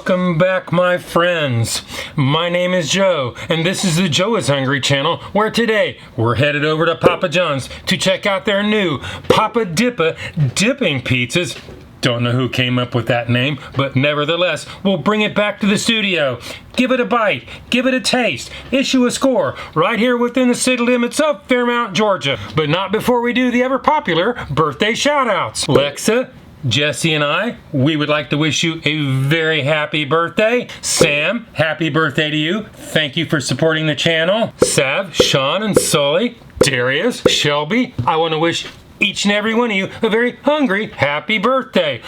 Welcome back, my friends. My name is Joe, and this is the Joe is Hungry channel, where today we're headed over to Papa John's to check out their new Papa Dippa dipping pizzas. Don't know who came up with that name, but nevertheless, we'll bring it back to the studio. Give it a bite, give it a taste, issue a score right here within the city limits of Fairmount, Georgia. But not before we do the ever popular birthday shout-outs. Lexa, Jesse and I, we would like to wish you a very happy birthday. Sam, happy birthday to you. Thank you for supporting the channel. Sav, Sean, and Sully, Darius, Shelby, I want to wish each and every one of you a very hungry happy birthday.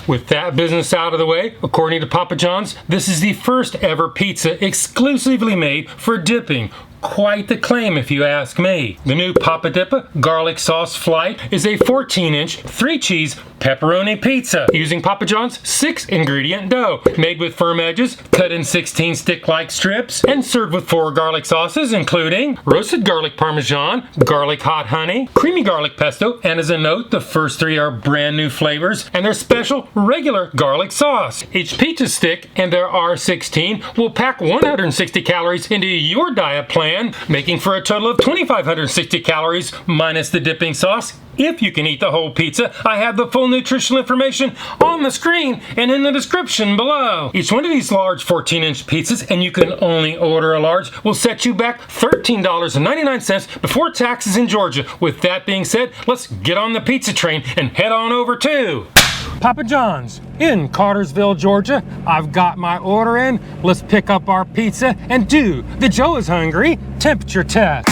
With that business out of the way, according to Papa John's, this is the first ever pizza exclusively made for dipping. Quite the claim if you ask me. The new Papa Dippa Garlic Sauce Flight is a 14-inch, 3-cheese pepperoni pizza using Papa John's 6-ingredient dough, made with firm edges, cut in 16 stick-like strips, and served with 4 garlic sauces, including roasted garlic Parmesan, garlic hot honey, creamy garlic pesto, and as a note, the first 3 are brand new flavors, and their special regular garlic sauce. Each pizza stick, and there are 16, will pack 160 calories into your diet plan, making for a total of 2,560 calories minus the dipping sauce. If you can eat the whole pizza, I have the full nutritional information on the screen and in the description below. Each one of these large 14-inch pizzas, and you can only order a large, will set you back $13.99 before taxes in Georgia. With that being said, let's get on the pizza train and head on over to Papa John's in Cartersville, Georgia. I've got my order in. Let's pick up our pizza and do the Joe is Hungry temperature test.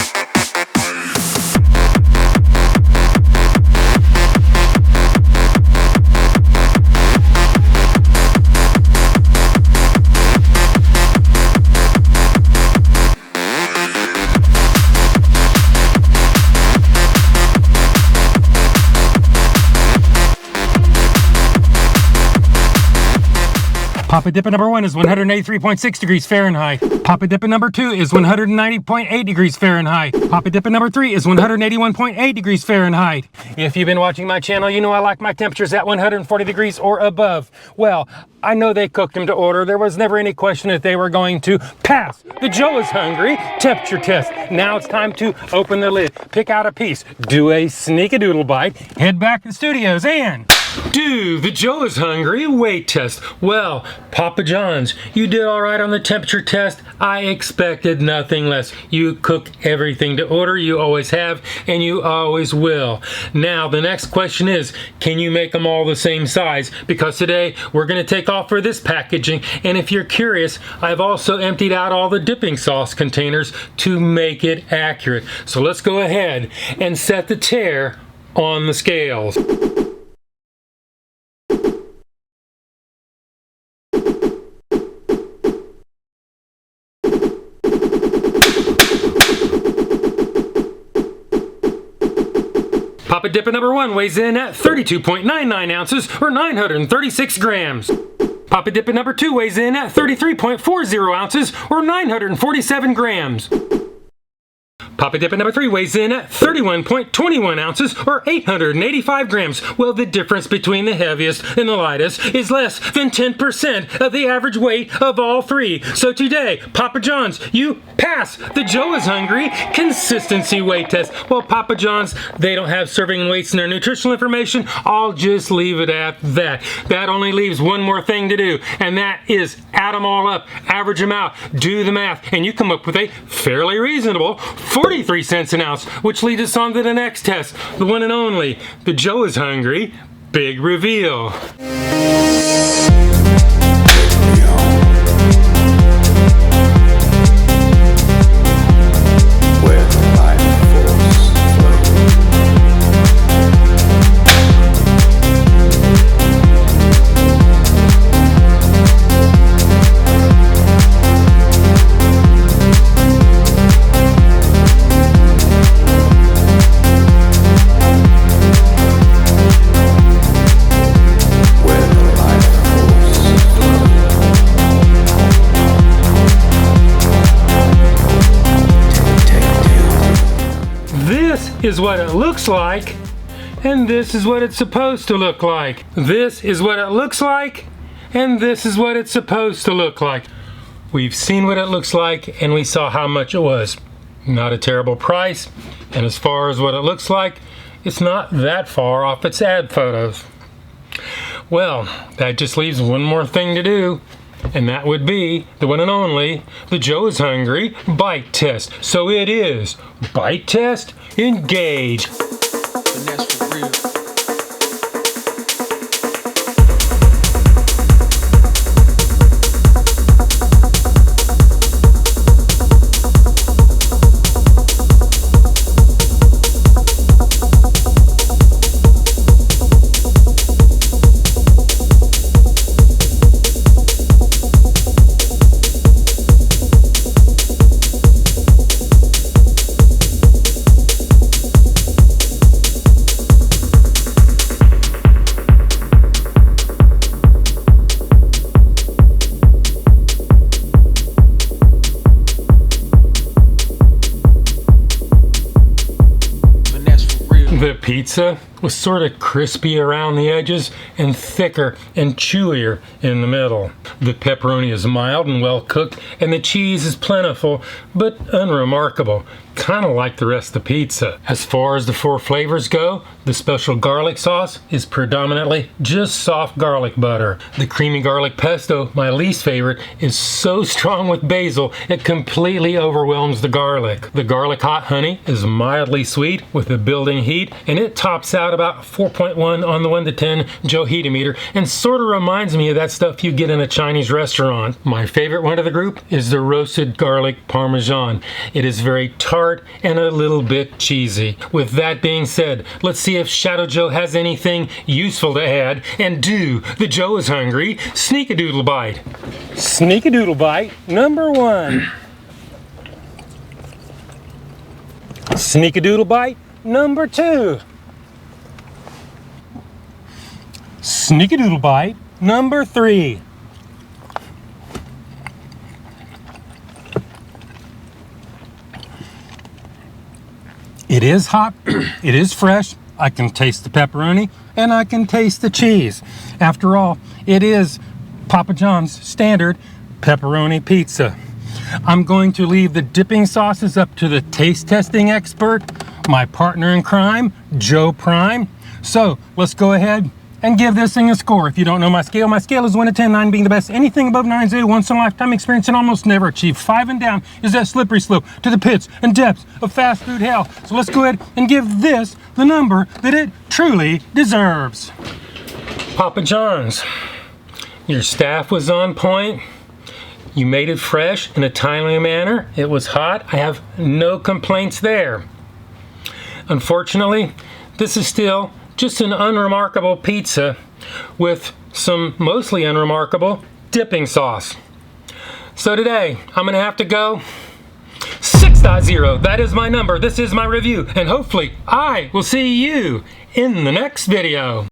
Papa Dippa number 1 is 183.6 degrees Fahrenheit. Papa Dippa number 2 is 190.8 degrees Fahrenheit. Papa Dippa number 3 is 181.8 degrees Fahrenheit. If you've been watching my channel, you know I like my temperatures at 140 degrees or above. Well, I know they cooked them to order. There was never any question that they were going to pass the Joe is Hungry temperature test. Now it's time to open the lid, pick out a piece, do a sneak-a-doodle bite, head back to the studios, and do the Joe is Hungry weight test. Well, Papa John's, you did all right on the temperature test. I expected nothing less. You cook everything to order. You always have, and you always will. Now, the next question is, can you make them all the same size? Because today, we're going to take off for this packaging, and if you're curious, I've also emptied out all the dipping sauce containers to make it accurate. So let's go ahead and set the tare on the scales. Papa Dippa number 1 weighs in at 32.99 ounces or 936 grams. Papa Dippa number 2 weighs in at 33.40 ounces or 947 grams. Papa Dippa number 3 weighs in at 31.21 ounces or 885 grams. Well, the difference between the heaviest and the lightest is less than 10% of the average weight of all 3. So today, Papa John's, you pass the Joe is Hungry consistency weight test. Well, Papa John's, they don't have serving weights in their nutritional information. I'll just leave it at that. That only leaves one more thing to do, and that is add them all up, average them out, do the math, and you come up with a fairly reasonable 43 cents an ounce, which leads us on to the next test, the one and only, the Joe is Hungry big reveal. Is what it looks like, and this is what it's supposed to look like. This is what it looks like, and this is what it's supposed to look like. We've seen what it looks like, and we saw how much it was. Not a terrible price, and as far as what it looks like, it's not that far off its ad photos. Well, that just leaves one more thing to do, and that would be the one and only, the Joe is Hungry bite test. So it is bite test, engage. And that's for real. The pizza was sort of crispy around the edges and thicker and chewier in the middle. The pepperoni is mild and well cooked, and the cheese is plentiful but unremarkable, kind of like the rest of the pizza. As far as the 4 flavors go, the special garlic sauce is predominantly just soft garlic butter. The creamy garlic pesto, my least favorite, is so strong with basil it completely overwhelms the garlic. The garlic hot honey is mildly sweet with a building heat, and it tops out about 4.1 on the 1 to 10 Joe Heatometer, and sort of reminds me of that stuff you get in a Chinese restaurant. My favorite one of the group is the roasted garlic Parmesan. It is very tart and a little bit cheesy. With that being said, let's see if Shadow Joe has anything useful to add, and do the Joe is Hungry Sneak-a-Doodle Bite. Sneak-a-Doodle Bite number 1. Sneak-a-Doodle Bite number 2. Sneak-a-Doodle Bite number 3. It is hot, it is fresh, I can taste the pepperoni, and I can taste the cheese. After all, it is Papa John's standard pepperoni pizza. I'm going to leave the dipping sauces up to the taste testing expert, my partner in crime, Joe Prime. So let's go ahead and give this thing a score. If you don't know my scale is 1 to 10, 9 being the best. Anything above 9 is a once-in-a-lifetime experience and almost never achieved. 5 and down is that slippery slope to the pits and depths of fast food hell. So let's go ahead and give this the number that it truly deserves. Papa John's, your staff was on point. You made it fresh in a timely manner. It was hot. I have no complaints there. Unfortunately, this is still just an unremarkable pizza with some mostly unremarkable dipping sauce. So today, I'm gonna have to go 6.0. That is my number. This is my review. And hopefully, I will see you in the next video.